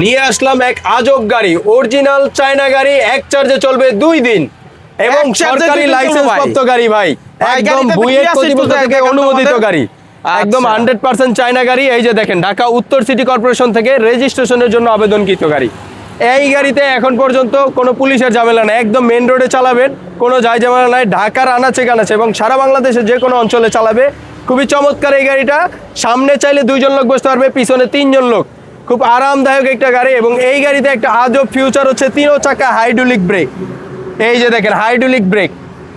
নিয়ে আসলাম এক আজব গাড়ি, অরিজিনাল চায়না গাড়ি, এক চার্জে চলবে 2 দিন এবং এক চার্জে সরকারি 2 দিন লাইসেন্স চলবে প্রাপ্ত গাড়ি ভাই, একদম গাড়িটাতে বুয়েট কি আছে একটু কর্তৃপক্ষ থেকে দেখান তো অনুমোদিত আমাদের। গাড়ি, একদম আচ্ছা। 100% চায়না গাড়ি। এই যে দেখেন, ঢাকা উত্তর সিটি কর্পোরেশন থেকে রেজিস্ট্রেশনের জন্য আবেদনকৃত গাড়ি। এই গাড়িতে এখন পর্যন্ত কোনো পুলিশের ঝামেলা নাই, একদম মেন রোডে চালাবেন, কোনো যায় ঝামেলা নাই, ঢাকার আনাচে কানাচে এবং সারা বাংলাদেশের যে কোনো অঞ্চলে চালাবে। খুবই চমৎকার এই গাড়িটা, সামনে চাইলে 2 জন লোক বসতে পারবে, পিছনে 3 জন লোক, খুব আরামদায়ক একটা গাড়ি। এবং এই গাড়িতে একটা আজব ফিউচার হচ্ছে 3 চাকা হাইড্রোলিক ব্রেক। এই যে দেখেন হাইড্রোলিক ব্রেক,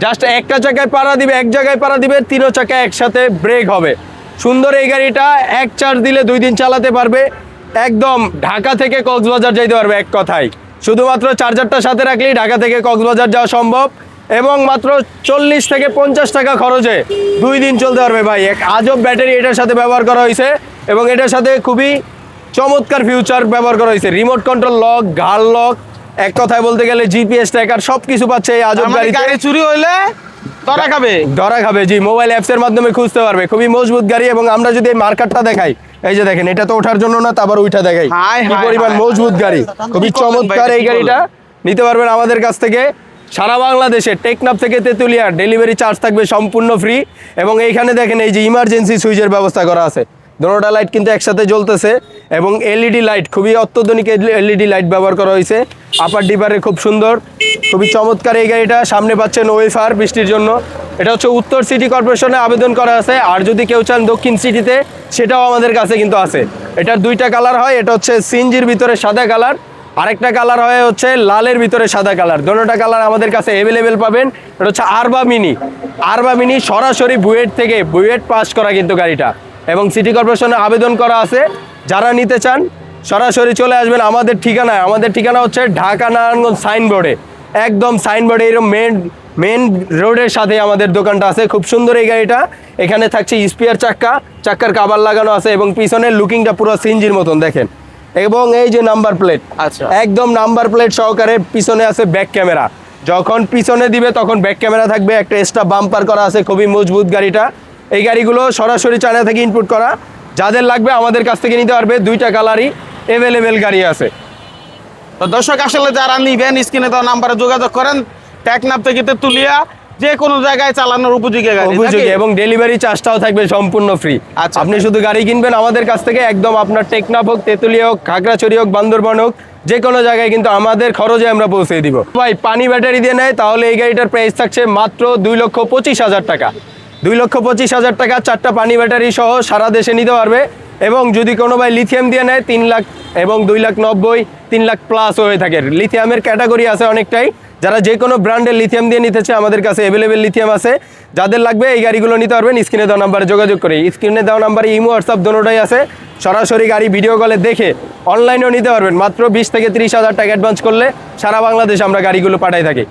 জাস্ট একটা চাকায় পাড়া দিবে, এক জায়গায় পাড়া দিবে, 3 চাকা একসাথে ব্রেক হবে। সুন্দর এই গাড়িটা, এক চার্জ দিলে 2 দিন চালাতে পারবে, একদম ঢাকা থেকে কক্সবাজার যাইতে পারবে এক কথায়। শুধুমাত্র চার্জারটা সাথে রাখলেই ঢাকা থেকে কক্সবাজার যাওয়া সম্ভব এবং মাত্র 40 থেকে 50 টাকা খরচে 2 দিন চলতে পারবে ভাই। এক আজব ব্যাটারি এটার সাথে ব্যবহার করা হয়েছে এবং এটার সাথে খুবই চমৎকার ফিউচার ব্যবহার করা হয়েছে, রিমোট কন্ট্রোল লক, ঘাড় লক, এক কথায় বলতে গেলে জিপিএস ট্র্যাকার সবকিছু পাচ্ছে এই আজব আমার গাড়িতে। গাড়ি চুরি হইলে ধরা খাবে। ধরা খাবে, জি, মোবাইল অ্যাপস এর মাধ্যমে খুঁজতে পারবে। খুবই মজবুত গাড়ি এবং আমরা যদি এই মার্কারটা দেখাই, এই যে দেখেন, এটা তো ওঠার জন্য না, তারপর উঠা দেখাই হায় কি হায় পরিমাণ হায়। মজবুত গাড়ি। খুবই কি করলেন ভাই, চমৎকার এটা এই কি গাড়িটা নিতে পারবেন আমাদের কাছ থেকে। সারা বাংলাদেশে টেকনাফ থেকে তেতুলিয়া ডেলিভারি চার্জ থাকবে সম্পূর্ণ ফ্রি। এবং এইখানে দেখেন এই যে ইমার্জেন্সি সুইচের ব্যবস্থা করা আছে, দুটোটা লাইট কিন্তু একসাথে জ্বলতেছে এবং এলইডি লাইট, খুবই অত্যাধুনিক এলইডি লাইট ব্যবহার করা হয়েছে। আপার ডিপারে খুব সুন্দর, খুবই চমৎকার এই গাড়িটা। সামনে পাচ্ছেন ওয়েফার বৃষ্টির জন্য। এটা হচ্ছে উত্তর সিটি কর্পোরেশনে আবেদন করা আছে, আর যদি কেউ চান দক্ষিণ সিটিতে, সেটাও আমাদের কাছে কিন্তু আছে। এটার 2টা কালার হয়, এটা হচ্ছে সিএনজির ভিতরে সাদা কালার, আরেকটা কালার হয় হচ্ছে লালের ভিতরে সাদা কালার। দুটোটা কালার আমাদের কাছে অ্যাভেলেবেল পাবেন। এটা হচ্ছে আরবা মিনি। আরবা মিনি সরাসরি বুয়েট থেকে, বুয়েট পাস করা কিন্তু গাড়িটা, এবং সিটি কর্পোরেশনে আবেদন করা আছে। যারা নিতে চান সরাসরি চলে আসবেন আমাদের ঠিকানায়। আমাদের ঠিকানা হচ্ছে ঢাকা নারায়ণগঞ্জ সাইনবোর্ডে, একদম সাইনবোর্ডে এরকম মেন রোডের সাথে আমাদের দোকানটা আছে। খুব সুন্দর এই গাড়িটা, এখানে থাকছে স্পেয়ার চাক্কার কাভার লাগানো আছে এবং পিছনের লুকিংটা পুরো সিএনজির মতন দেখেন। এবং এই যে নাম্বার প্লেট, আচ্ছা। একদম নাম্বার প্লেট সহকারে, পিছনে আছে ব্যাক ক্যামেরা, যখন পিছনে দিবে তখন ব্যাক ক্যামেরা থাকবে, একটা এক্সট্রা বাম্পার করা আছে, খুবই মজবুত গাড়িটা। এই গাড়িগুলো সরাসরি চায়না থেকে ইনপুট করা, যাদের লাগবে আমাদের কাছ থেকে নিতে পারবে। 2টা কালারই অ্যাভেলেবেল গাড়ি আছে। তো দর্শক আসলে যারা নিবেন স্ক্রিনে দেওয়া নাম্বারে যোগাযোগ করেন। টেকনাফ থেকে তেতুলিয়া যে কোনো জায়গায় চালানোর উপযোগী গাড়ি, উপযোগী, নাকি? এবং ডেলিভারি চার্জটাও থাকবে সম্পূর্ণ ফ্রি। আচ্ছা। আপনি শুধু গাড়ি কিনবেন আমাদের কাছ থেকে, একদম আপনার টেকনাফ হোক, তেতুলিয়া হোক, খাগড়াছড়ি হোক, বান্দরবান হোক, যে কোনো জায়গায় কিন্তু আমাদের খরচে আমরা পৌঁছে দিব ভাই। পানি ব্যাটারি দিয়ে নেয় তাহলে এই গাড়িটার প্রাইস থাকছে মাত্র 2,25,000 টাকা। 2,25,000 টাকা 4টা পানি ব্যাটারি সহ সারা দেশে নিতে পারবে। এবং যদি কোনো ভাই লিথিয়াম দিয়ে নেয় 3 লাখ এবং 2,90,000, 3 লাখ প্লাস হয়ে থাকে। লিথিয়ামের ক্যাটাগরি আছে অনেকটাই, যারা যে কোনো ব্র্যান্ডের লিথিয়াম দিয়ে নিতে চায় আমাদের কাছে অ্যাভেলেবেল লিথিয়াম আছে। যাদের লাগবে এই গাড়িগুলো নিতে পারবেন স্ক্রিনে দেওয়া নাম্বারে যোগাযোগ করে। স্ক্রিনে দেওয়া নাম্বারে ইমো, হোয়াটসঅ্যাপ দুটোটাই আছে। সরাসরি গাড়ি ভিডিও কলে দেখে অনলাইনেও নিতে পারবেন। মাত্র 20 থেকে 30,000 টাকা অ্যাডভান্স করলে সারা বাংলাদেশে আমরা গাড়িগুলো পাঠাই থাকি।